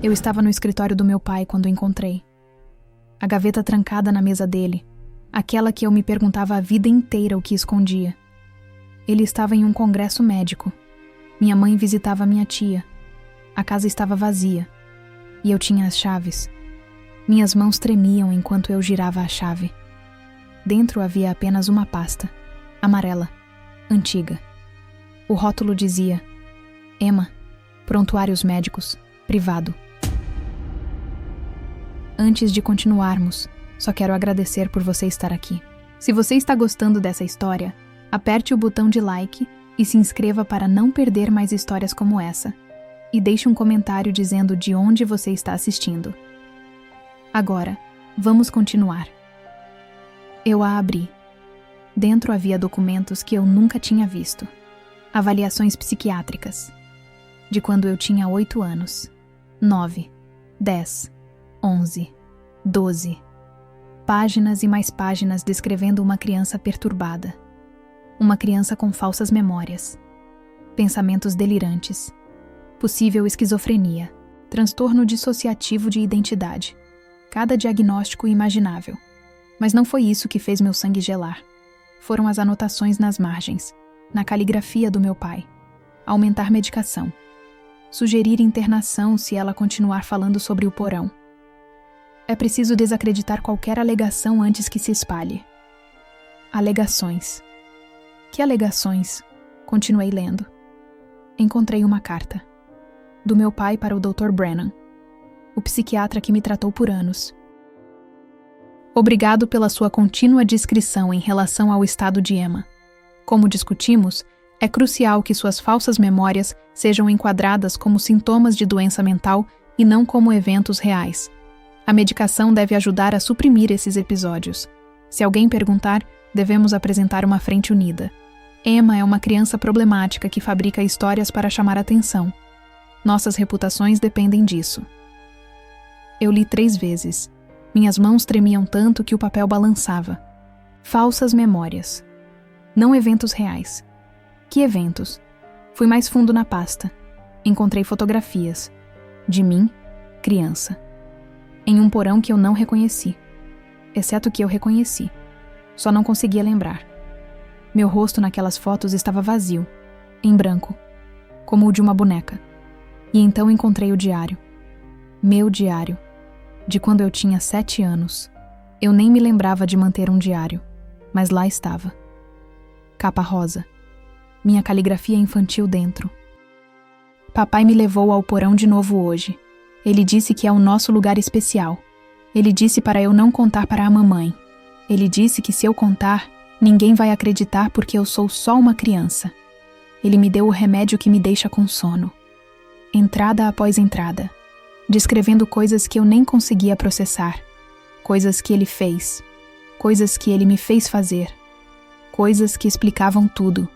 Eu estava no escritório do meu pai quando o encontrei. A gaveta trancada na mesa dele, aquela que eu me perguntava a vida inteira o que escondia. Ele estava em um congresso médico. Minha mãe visitava minha tia. A casa estava vazia. E eu tinha as chaves. Minhas mãos tremiam enquanto eu girava a chave. Dentro havia apenas uma pasta, amarela, antiga. O rótulo dizia: Emma, prontuários médicos, privado. Antes de continuarmos, só quero agradecer por você estar aqui. Se você está gostando dessa história, aperte o botão de like e se inscreva para não perder mais histórias como essa. E deixe um comentário dizendo de onde você está assistindo. Agora, vamos continuar. Eu a abri. Dentro havia documentos que eu nunca tinha visto. Avaliações psiquiátricas. De quando eu tinha 8 anos. 9, 10, 11, 12. Páginas e mais páginas descrevendo uma criança perturbada. Uma criança com falsas memórias. Pensamentos delirantes. Possível esquizofrenia. Transtorno dissociativo de identidade. Cada diagnóstico imaginável. Mas não foi isso que fez meu sangue gelar. Foram as anotações nas margens, na caligrafia do meu pai. Aumentar medicação. Sugerir internação se ela continuar falando sobre o porão. É preciso desacreditar qualquer alegação antes que se espalhe. Alegações. Que alegações? Continuei lendo. Encontrei uma carta. Do meu pai para o Dr. Brennan, o psiquiatra que me tratou por anos. Obrigado pela sua contínua discrição em relação ao estado de Emma. Como discutimos, é crucial que suas falsas memórias sejam enquadradas como sintomas de doença mental e não como eventos reais. A medicação deve ajudar a suprimir esses episódios. Se alguém perguntar, devemos apresentar uma frente unida. Emma é uma criança problemática que fabrica histórias para chamar atenção. Nossas reputações dependem disso. Eu li 3 vezes. Minhas mãos tremiam tanto que o papel balançava. Falsas memórias. Não eventos reais. Que eventos? Fui mais fundo na pasta. Encontrei fotografias. De mim, criança. Em um porão que eu não reconheci. Exceto que eu reconheci. Só não conseguia lembrar. Meu rosto naquelas fotos estava vazio, em branco, como o de uma boneca. E então encontrei o diário. Meu diário. De quando eu tinha 7 anos. Eu nem me lembrava de manter um diário, mas lá estava. Capa rosa. Minha caligrafia infantil dentro. Papai me levou ao porão de novo hoje. Ele disse que é o nosso lugar especial. Ele disse para eu não contar para a mamãe. Ele disse que se eu contar, ninguém vai acreditar porque eu sou só uma criança. Ele me deu o remédio que me deixa com sono. Entrada após entrada. Descrevendo coisas que eu nem conseguia processar. Coisas que ele fez. Coisas que ele me fez fazer. Coisas que explicavam tudo.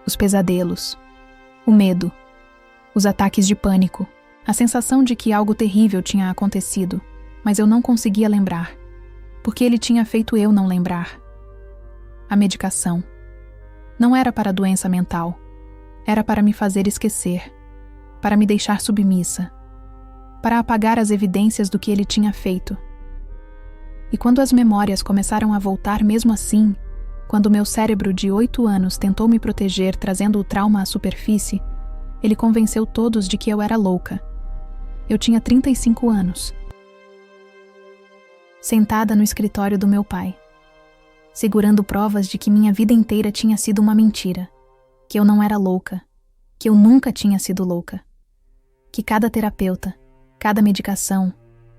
Os pesadelos. O medo. Os ataques de pânico. A sensação de que algo terrível tinha acontecido. Mas eu não conseguia lembrar. Porque ele tinha feito eu não lembrar. A medicação. Não era para doença mental. Era para me fazer esquecer. Para me deixar submissa. Para apagar as evidências do que ele tinha feito. E quando as memórias começaram a voltar mesmo assim, quando meu cérebro de 8 anos tentou me proteger trazendo o trauma à superfície, ele convenceu todos de que eu era louca. Eu tinha 35 anos. Sentada no escritório do meu pai, segurando provas de que minha vida inteira tinha sido uma mentira, que eu não era louca, que eu nunca tinha sido louca, que cada terapeuta, cada medicação,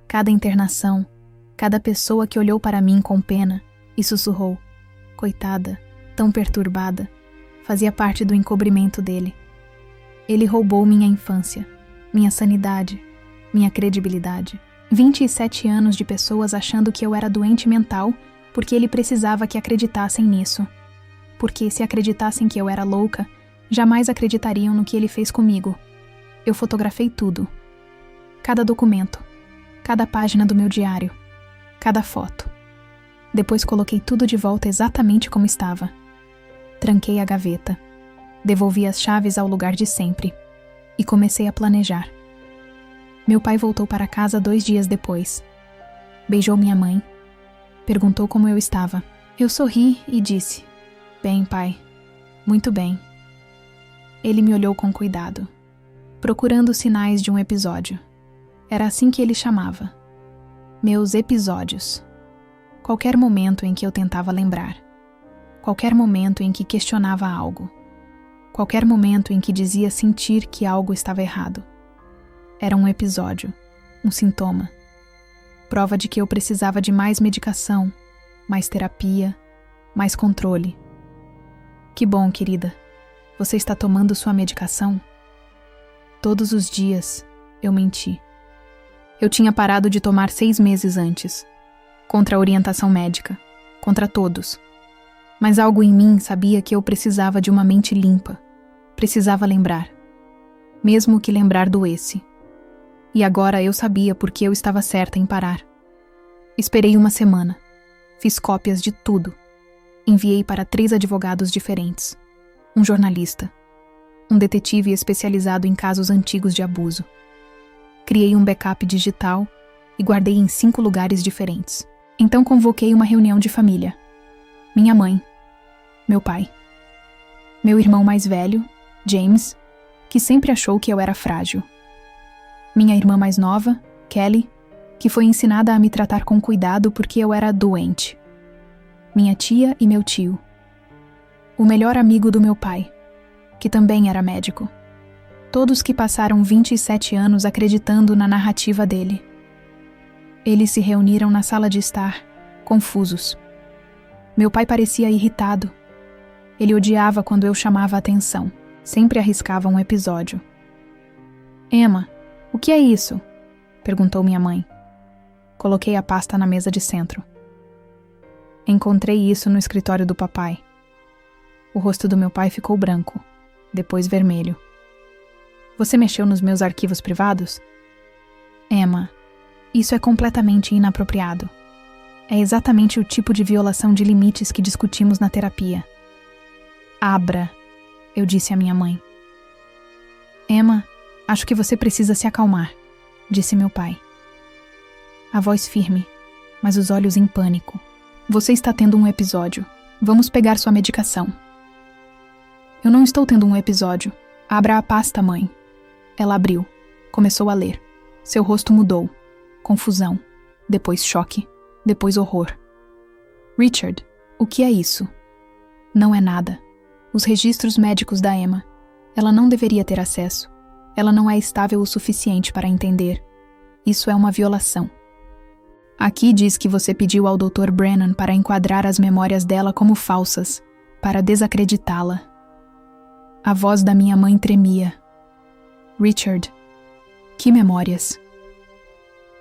cada internação, cada pessoa que olhou para mim com pena e sussurrou, coitada, tão perturbada, fazia parte do encobrimento dele. Ele roubou minha infância, minha sanidade, minha credibilidade. 27 anos de pessoas achando que eu era doente mental porque ele precisava que acreditassem nisso. Porque se acreditassem que eu era louca, jamais acreditariam no que ele fez comigo. Eu fotografei tudo. Cada documento, cada página do meu diário, cada foto. Depois coloquei tudo de volta exatamente como estava. Tranquei a gaveta, devolvi as chaves ao lugar de sempre e comecei a planejar. Meu pai voltou para casa 2 dias depois. Beijou minha mãe. Perguntou como eu estava. Eu sorri e disse: "Bem, pai. Muito bem." Ele me olhou com cuidado, procurando sinais de um episódio. Era assim que ele chamava. Meus episódios. Qualquer momento em que eu tentava lembrar. Qualquer momento em que questionava algo. Qualquer momento em que dizia sentir que algo estava errado. Era um episódio, um sintoma. Prova de que eu precisava de mais medicação, mais terapia, mais controle. Que bom, querida. Você está tomando sua medicação? Todos os dias, eu menti. Eu tinha parado de tomar 6 meses antes. Contra a orientação médica. Contra todos. Mas algo em mim sabia que eu precisava de uma mente limpa. Precisava lembrar. Mesmo que lembrar doesse. E agora eu sabia por que eu estava certa em parar. Esperei 1 semana. Fiz cópias de tudo. Enviei para 3 advogados diferentes. Um jornalista. Um detetive especializado em casos antigos de abuso. Criei um backup digital e guardei em 5 lugares diferentes. Então convoquei uma reunião de família. Minha mãe. Meu pai. Meu irmão mais velho, James, que sempre achou que eu era frágil. Minha irmã mais nova, Kelly, que foi ensinada a me tratar com cuidado porque eu era doente. Minha tia e meu tio. O melhor amigo do meu pai, que também era médico. Todos que passaram 27 anos acreditando na narrativa dele. Eles se reuniram na sala de estar, confusos. Meu pai parecia irritado. Ele odiava quando eu chamava a atenção. Sempre arriscava um episódio. "Emma, o que é isso?" perguntou minha mãe. Coloquei a pasta na mesa de centro. Encontrei isso no escritório do papai. O rosto do meu pai ficou branco, depois vermelho. "Você mexeu nos meus arquivos privados?" "Emma, isso é completamente inapropriado. É exatamente o tipo de violação de limites que discutimos na terapia." "Abra", eu disse à minha mãe. "Emma, acho que você precisa se acalmar", disse meu pai. A voz firme, mas os olhos em pânico. "Você está tendo um episódio. Vamos pegar sua medicação." "Eu não estou tendo um episódio. Abra a pasta, mãe." Ela abriu. Começou a ler. Seu rosto mudou. Confusão. Depois choque. Depois horror. "Richard, o que é isso?" "Não é nada. Os registros médicos da Emma. Ela não deveria ter acesso. Ela não é estável o suficiente para entender. Isso é uma violação. Aqui diz que você pediu ao Dr. Brennan para enquadrar as memórias dela como falsas, para desacreditá-la." A voz da minha mãe tremia. "Richard, que memórias?"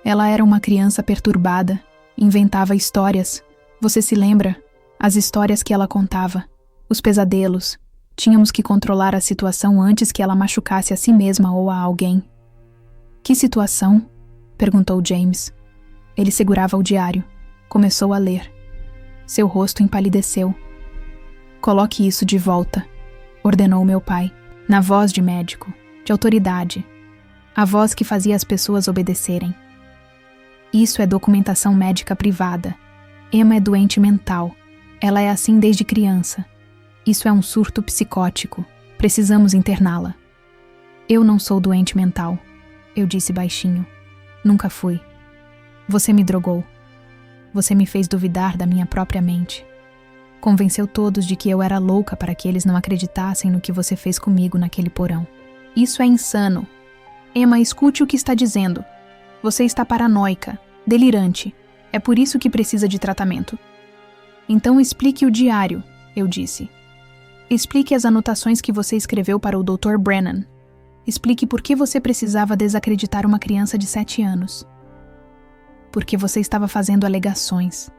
Ela era uma criança perturbada, inventava histórias. Você se lembra? As histórias que ela contava, os pesadelos. Tínhamos que controlar a situação antes que ela machucasse a si mesma ou a alguém. "Que situação?" perguntou James. Ele segurava o diário. Começou a ler. Seu rosto empalideceu. "Coloque isso de volta", ordenou meu pai, na voz de médico, de autoridade, a voz que fazia as pessoas obedecerem. "Isso é documentação médica privada. Emma é doente mental. Ela é assim desde criança. Isso é um surto psicótico. Precisamos interná-la." "Eu não sou doente mental", eu disse baixinho. "Nunca fui. Você me drogou. Você me fez duvidar da minha própria mente. Convenceu todos de que eu era louca para que eles não acreditassem no que você fez comigo naquele porão. Isso é insano. Emma, escute o que está dizendo. Você está paranoica, delirante. É por isso que precisa de tratamento." "Então explique o diário", eu disse. "Explique as anotações que você escreveu para o Dr. Brennan. Explique por que você precisava desacreditar uma criança de 7 anos. Porque você estava fazendo alegações.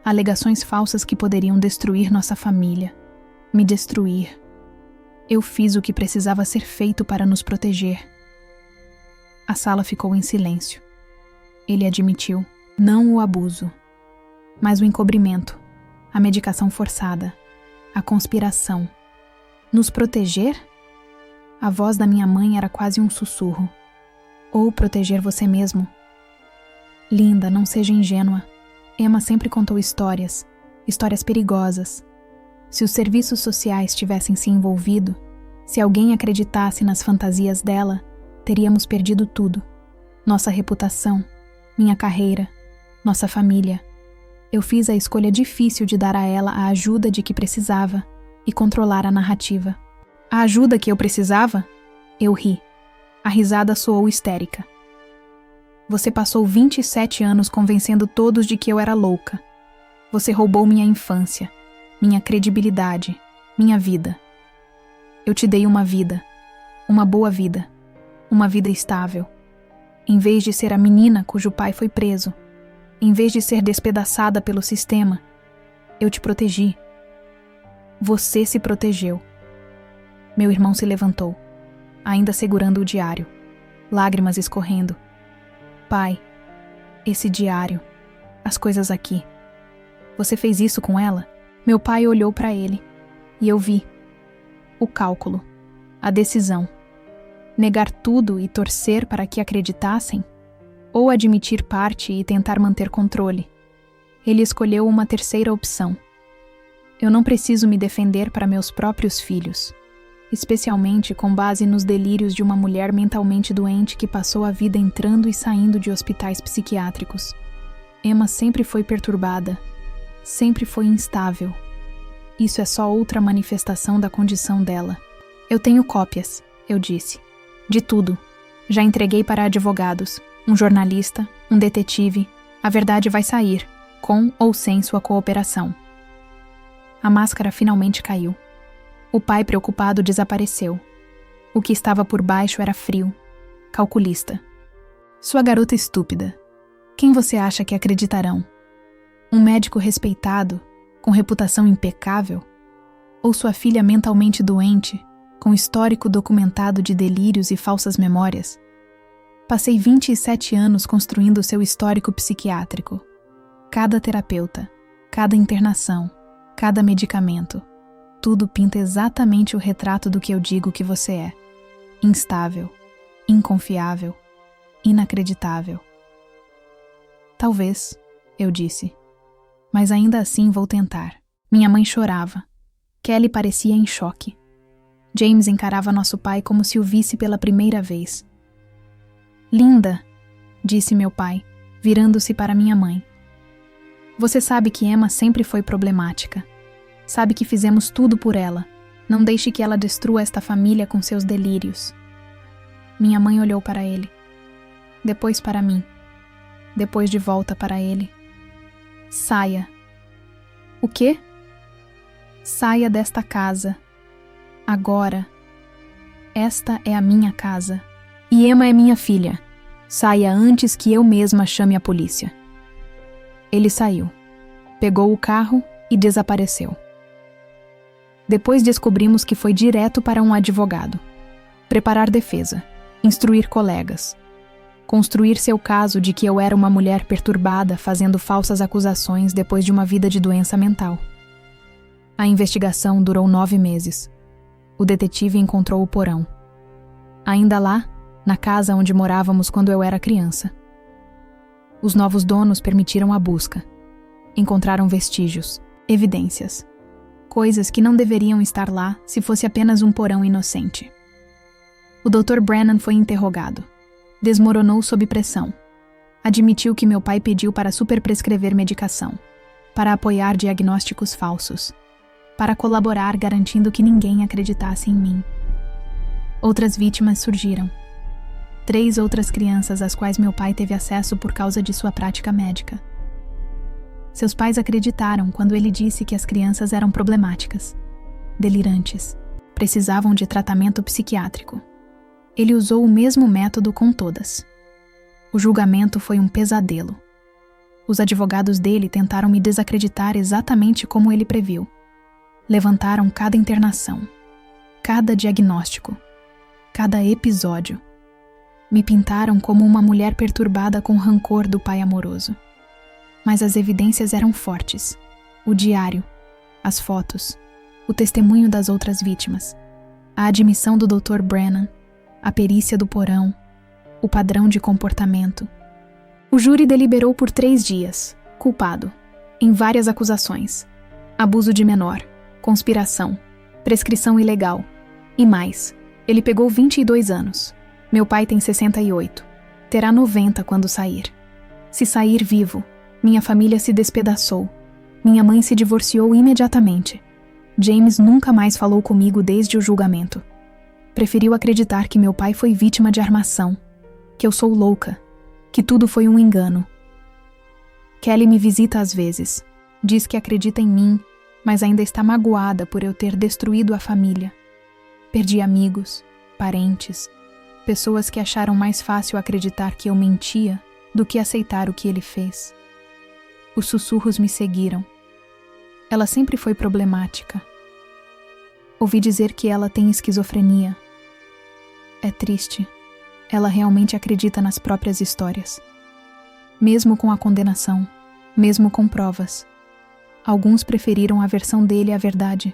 Alegações falsas que poderiam destruir nossa família. Me destruir. Eu fiz o que precisava ser feito para nos proteger." A sala ficou em silêncio. Ele admitiu, não o abuso, mas o encobrimento, a medicação forçada, a conspiração. Nos proteger? A voz da minha mãe era quase um sussurro. ou proteger você mesmo. Linda, não seja ingênua. Emma sempre contou histórias perigosas. Se os serviços sociais tivessem se envolvido, se alguém acreditasse nas fantasias dela, teríamos perdido tudo. Nossa reputação, minha carreira, nossa família. Eu fiz a escolha difícil de dar a ela a ajuda de que precisava e controlar a narrativa. A ajuda que eu precisava? Eu ri. A risada soou histérica. Você passou 27 anos convencendo todos de que eu era louca. Você roubou minha infância, minha credibilidade, minha vida. Eu te dei uma vida, uma boa vida, uma vida estável. Em vez de ser a menina cujo pai foi preso, em vez de ser despedaçada pelo sistema, eu te protegi. Você se protegeu. Meu irmão se levantou, ainda segurando o diário, lágrimas escorrendo. Pai, esse diário, as coisas aqui. Você fez isso com ela? Meu pai olhou para ele, e eu vi. O cálculo, a decisão. Negar tudo e torcer para que acreditassem? Ou admitir parte e tentar manter controle? Ele escolheu uma terceira opção. Eu não preciso me defender para meus próprios filhos, especialmente com base nos delírios de uma mulher mentalmente doente que passou a vida entrando e saindo de hospitais psiquiátricos. Emma sempre foi perturbada, sempre foi instável. Isso é só outra manifestação da condição dela. Eu tenho cópias, eu disse. De tudo. Já entreguei para advogados, um jornalista, um detetive. A verdade vai sair, com ou sem sua cooperação. A máscara finalmente caiu. O pai preocupado desapareceu. O que estava por baixo era frio, calculista. Sua garota estúpida. Quem você acha que acreditarão? Um médico respeitado, com reputação impecável? Ou sua filha mentalmente doente, com histórico documentado de delírios e falsas memórias? Passei 27 anos construindo seu histórico psiquiátrico. Cada terapeuta, cada internação, cada medicamento. Tudo pinta exatamente o retrato do que eu digo que você é. Instável, inconfiável, inacreditável. Talvez, eu disse. Mas ainda assim vou tentar. Minha mãe chorava. Kelly parecia em choque. James encarava nosso pai como se o visse pela primeira vez. Linda, disse meu pai, virando-se para minha mãe. Você sabe que Emma sempre foi problemática. Sabe que fizemos tudo por ela. Não deixe que ela destrua esta família com seus delírios. Minha mãe olhou para ele. Depois para mim. Depois de volta para ele. Saia. O quê? Saia desta casa. Agora. Esta é a minha casa. E Emma é minha filha. Saia antes que eu mesma chame a polícia. Ele saiu. Pegou o carro e desapareceu. Depois descobrimos que foi direto para um advogado. Preparar defesa. Instruir colegas. Construir seu caso de que eu era uma mulher perturbada fazendo falsas acusações depois de uma vida de doença mental. A investigação durou 9 meses. O detetive encontrou o porão. Ainda lá, na casa onde morávamos quando eu era criança. Os novos donos permitiram a busca. Encontraram vestígios, evidências. Coisas que não deveriam estar lá se fosse apenas um porão inocente. O Dr. Brennan foi interrogado. Desmoronou sob pressão. Admitiu que meu pai pediu para superprescrever medicação, para apoiar diagnósticos falsos, para colaborar garantindo que ninguém acreditasse em mim. Outras vítimas surgiram. 3 outras crianças às quais meu pai teve acesso por causa de sua prática médica. Seus pais acreditaram quando ele disse que as crianças eram problemáticas, delirantes, precisavam de tratamento psiquiátrico. Ele usou o mesmo método com todas. O julgamento foi um pesadelo. Os advogados dele tentaram me desacreditar exatamente como ele previu. Levantaram cada internação, cada diagnóstico, cada episódio. Me pintaram como uma mulher perturbada com rancor do pai amoroso. Mas as evidências eram fortes. O diário, as fotos, o testemunho das outras vítimas, a admissão do Dr. Brennan, a perícia do porão, o padrão de comportamento. O júri deliberou por 3 dias, culpado, em várias acusações: abuso de menor, conspiração, prescrição ilegal e mais. Ele pegou 22 anos. Meu pai tem 68. Terá 90 quando sair. Se sair vivo, minha família se despedaçou. Minha mãe se divorciou imediatamente. James nunca mais falou comigo desde o julgamento. Preferiu acreditar que meu pai foi vítima de armação, que eu sou louca, que tudo foi um engano. Kelly me visita às vezes. Diz que acredita em mim, mas ainda está magoada por eu ter destruído a família. Perdi amigos, parentes, pessoas que acharam mais fácil acreditar que eu mentia do que aceitar o que ele fez. Os sussurros me seguiram. Ela sempre foi problemática. Ouvi dizer que ela tem esquizofrenia. É triste. Ela realmente acredita nas próprias histórias. Mesmo com a condenação, mesmo com provas. Alguns preferiram a versão dele à verdade.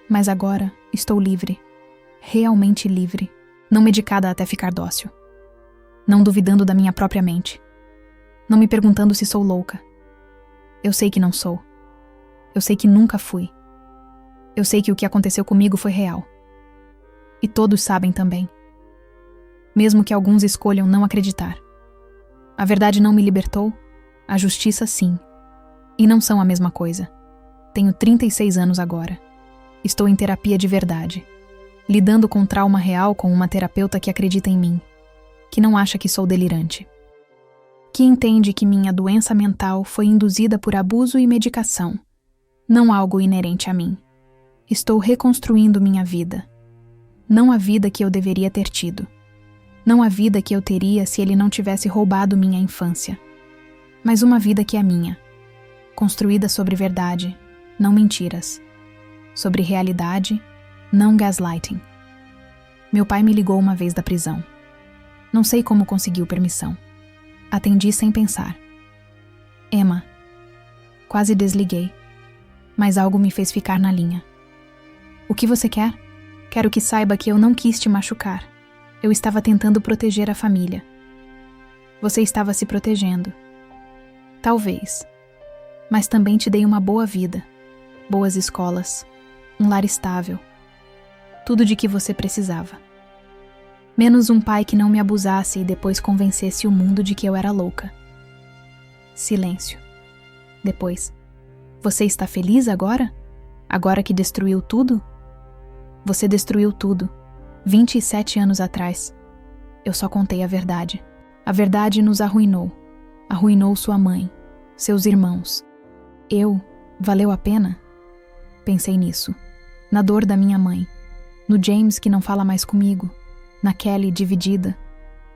Mas agora estou livre. Realmente livre. Não medicada até ficar dócil. Não duvidando da minha própria mente. Não me perguntando se sou louca. Eu sei que não sou. Eu sei que nunca fui. Eu sei que o que aconteceu comigo foi real. E todos sabem também. Mesmo que alguns escolham não acreditar. A verdade não me libertou, a justiça sim. E não são a mesma coisa. Tenho 36 anos agora. Estou em terapia de verdade. Lidando com trauma real com uma terapeuta que acredita em mim. Que não acha que sou delirante. Que entende que minha doença mental foi induzida por abuso e medicação. Não algo inerente a mim. Estou reconstruindo minha vida. Não a vida que eu deveria ter tido. Não a vida que eu teria se ele não tivesse roubado minha infância. Mas uma vida que é minha. Construída sobre verdade, não mentiras. Sobre realidade, não gaslighting. Meu pai me ligou uma vez da prisão. Não sei como conseguiu permissão. Atendi sem pensar. Emma. Quase desliguei. Mas algo me fez ficar na linha. O que você quer? Quero que saiba que eu não quis te machucar. Eu estava tentando proteger a família. Você estava se protegendo. Talvez. Mas também te dei uma boa vida. Boas escolas. Um lar estável. Tudo de que você precisava. Menos um pai que não me abusasse e depois convencesse o mundo de que eu era louca. Silêncio. Depois. Você está feliz agora? Agora que destruiu tudo? Você destruiu tudo. 27 anos atrás. Eu só contei a verdade. A verdade nos arruinou. Arruinou sua mãe, seus irmãos. Valeu a pena? Pensei nisso. Na dor da minha mãe. No James que não fala mais comigo. Na Kelly dividida.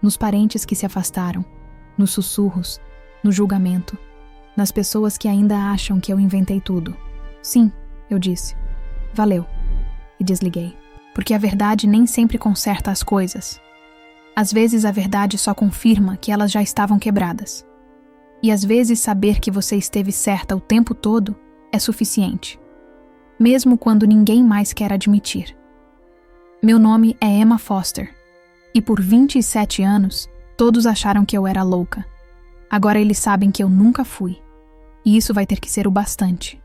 Nos parentes que se afastaram. Nos sussurros. No julgamento. Nas pessoas que ainda acham que eu inventei tudo. Sim, eu disse. Valeu. E desliguei. Porque a verdade nem sempre conserta as coisas. Às vezes a verdade só confirma que elas já estavam quebradas. E às vezes saber que você esteve certa o tempo todo é suficiente. Mesmo quando ninguém mais quer admitir. Meu nome é Emma Foster. E por 27 anos, todos acharam que eu era louca. Agora eles sabem que eu nunca fui. E isso vai ter que ser o bastante.